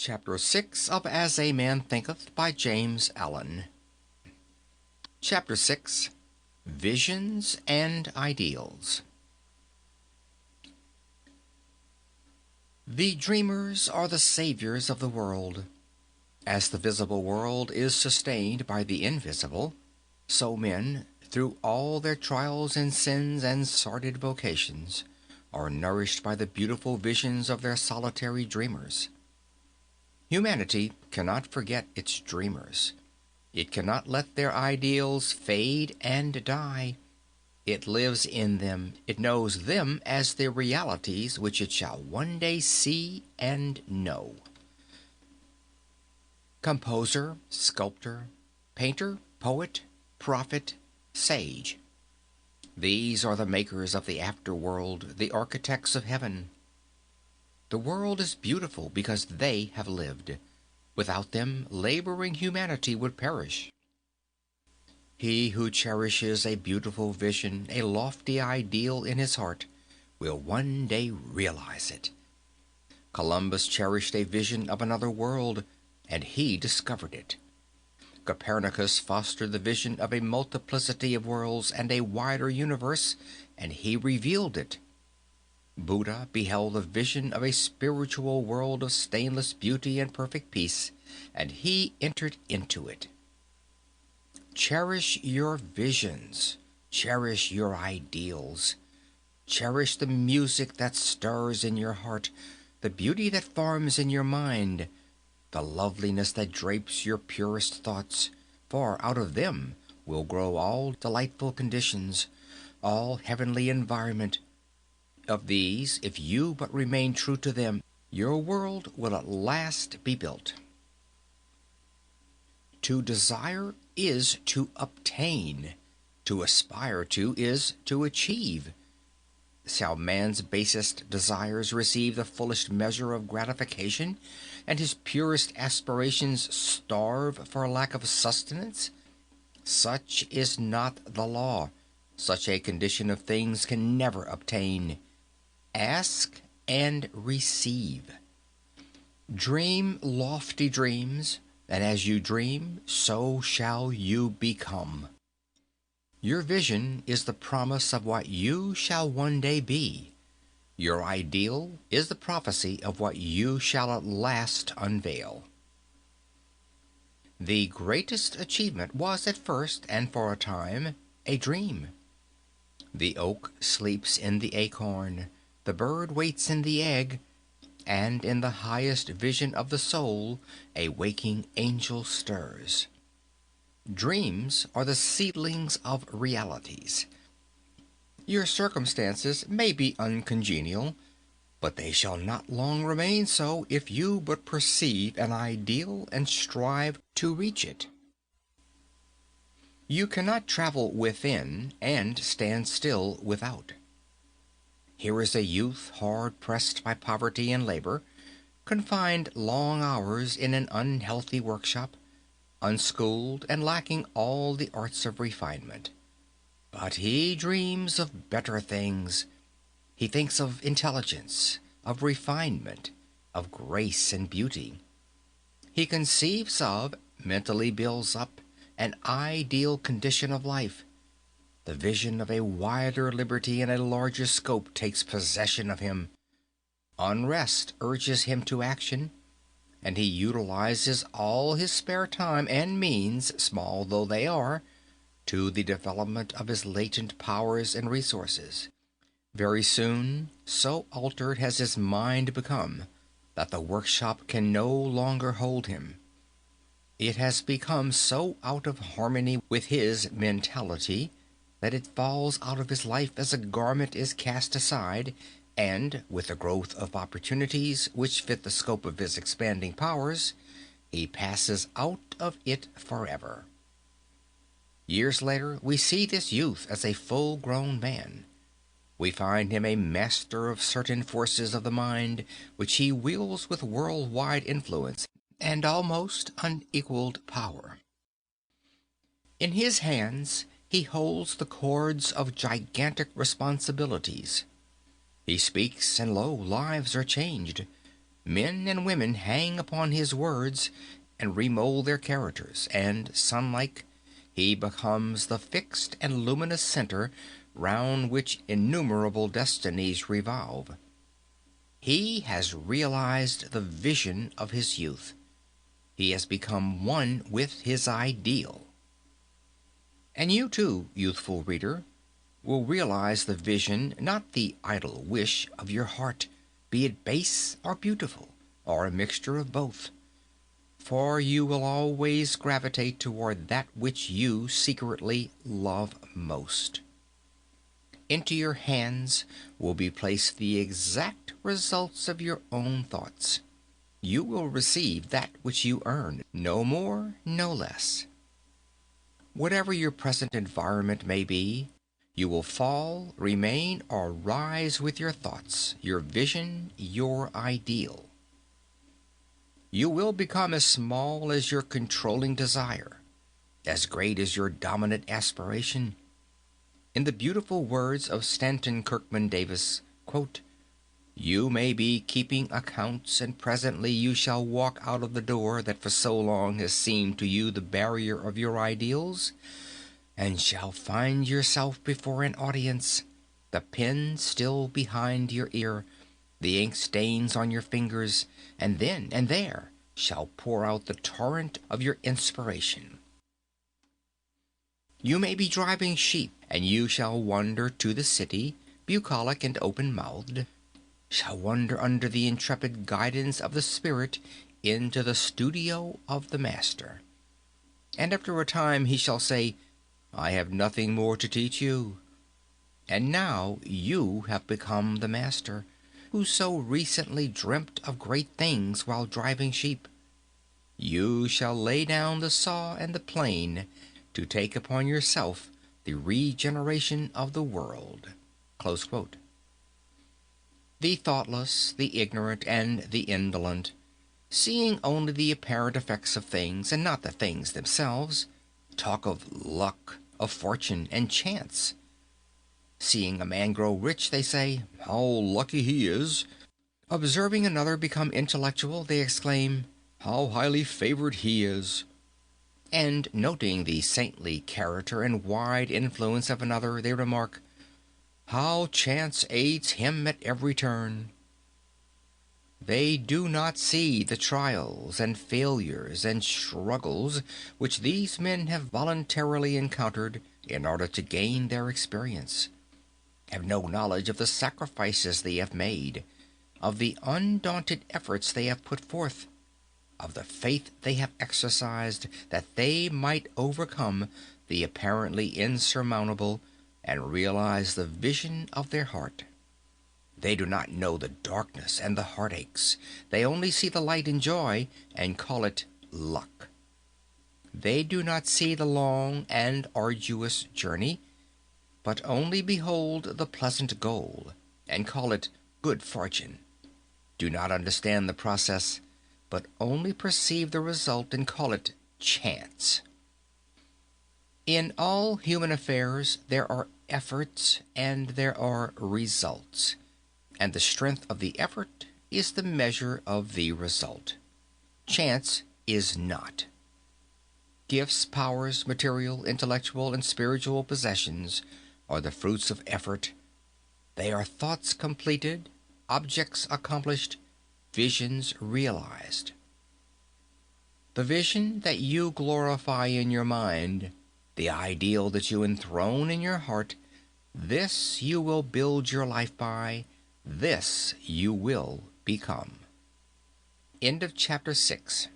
Chapter 6 of As a Man Thinketh by James Allen. Chapter 6. Visions and Ideals. The dreamers are the saviors of the world. As the visible world is sustained by the invisible, so men, through all their trials and sins and sordid vocations, are nourished by the beautiful visions of their solitary dreamers. Humanity cannot forget its dreamers. It cannot let their ideals fade and die. It lives in them. It knows them as the realities which it shall one day see and know. Composer, sculptor, painter, poet, prophet, sage. These are the makers of the afterworld, the architects of heaven. The world is beautiful because they have lived. Without them, laboring humanity would perish. He who cherishes a beautiful vision, a lofty ideal in his heart, will one day realize it. Columbus cherished a vision of another world, and he discovered it. Copernicus fostered the vision of a multiplicity of worlds and a wider universe, and he revealed it. Buddha beheld the vision of a spiritual world of stainless beauty and perfect peace, and he entered into it. Cherish your visions. Cherish your ideals. Cherish the music that stirs in your heart, the beauty that forms in your mind, the loveliness that drapes your purest thoughts, for out of them will grow all delightful conditions, all heavenly environment. Of these, if you but remain true to them, your world will at last be built. To desire is to obtain. To aspire to is to achieve. Shall man's basest desires receive the fullest measure of gratification, and his purest aspirations starve for lack of sustenance? Such is not the law. Such a condition of things can never obtain. Ask and receive. Dream lofty dreams, and as you dream, so shall you become. Your vision is the promise of what you shall one day be. Your ideal is the prophecy of what you shall at last unveil. The greatest achievement was at first, and for a time, a dream. The oak sleeps in the acorn. The bird waits in the egg, and in the highest vision of the soul a waking angel stirs. Dreams are the seedlings of realities. Your circumstances may be uncongenial, but they shall not long remain so if you but perceive an ideal and strive to reach it. You cannot travel within and stand still without. Here is a youth hard pressed by poverty and labor, confined long hours in an unhealthy workshop, unschooled and lacking all the arts of refinement. But he dreams of better things. He thinks of intelligence, of refinement, of grace and beauty. He conceives of, mentally builds up, an ideal condition of life. The vision of a wider liberty and a larger scope takes possession of him. Unrest urges him to action, and he utilizes all his spare time and means, small though they are, to the development of his latent powers and resources. Very soon, so altered has his mind become that the workshop can no longer hold him. It has become so out of harmony with his mentality that it falls out of his life as a garment is cast aside, and, with the growth of opportunities which fit the scope of his expanding powers, he passes out of it forever. Years later, we see this youth as a full-grown man. We find him a master of certain forces of the mind, which he wields with world-wide influence and almost unequaled power. In his hands he holds the cords of gigantic responsibilities. He speaks, and lo, lives are changed. Men and women hang upon his words and remold their characters, and, sun-like, he becomes the fixed and luminous center round which innumerable destinies revolve. He has realized the vision of his youth. He has become one with his ideal. And you too, youthful reader, will realize the vision, not the idle wish, of your heart, be it base or beautiful, or a mixture of both. For you will always gravitate toward that which you secretly love most. Into your hands will be placed the exact results of your own thoughts. You will receive that which you earn, no more, no less. Whatever your present environment may be, you will fall, remain, or rise with your thoughts, your vision, your ideal. You will become as small as your controlling desire, as great as your dominant aspiration. In the beautiful words of Stanton Kirkman Davis, quote, "You may be keeping accounts, and presently you shall walk out of the door that for so long has seemed to you the barrier of your ideals, and shall find yourself before an audience, the pen still behind your ear, the ink stains on your fingers, and then and there shall pour out the torrent of your inspiration. You may be driving sheep, and you shall wander to the city, bucolic and open-mouthed, shall wander under the intrepid guidance of the Spirit into the studio of the Master. And after a time he shall say, 'I have nothing more to teach you.' And now you have become the Master, who so recently dreamt of great things while driving sheep. You shall lay down the saw and the plane to take upon yourself the regeneration of the world." Close quote. The thoughtless, the ignorant, and the indolent, seeing only the apparent effects of things and not the things themselves, talk of luck, of fortune, and chance. Seeing a man grow rich, they say, "How lucky he is." Observing another become intellectual, they exclaim, "How highly favored he is." And noting the saintly character and wide influence of another, they remark, "How chance aids him at every turn." They do not see the trials and failures and struggles which these men have voluntarily encountered in order to gain their experience, have no knowledge of the sacrifices they have made, of the undaunted efforts they have put forth, of the faith they have exercised that they might overcome the apparently insurmountable and realize the vision of their heart. They do not know the darkness and the heartaches. They only see the light and joy and call it luck. They do not see the long and arduous journey, but only behold the pleasant goal and call it good fortune. Do not understand the process, but only perceive the result and call it chance. In all human affairs there are efforts and there are results, and the strength of the effort is the measure of the result. Chance is not. Gifts, powers, material, intellectual, and spiritual possessions are the fruits of effort. They are thoughts completed, objects accomplished, visions realized. The vision that you glorify in your mind, the ideal that you enthrone in your heart, this you will build your life by, this you will become. End of chapter 6.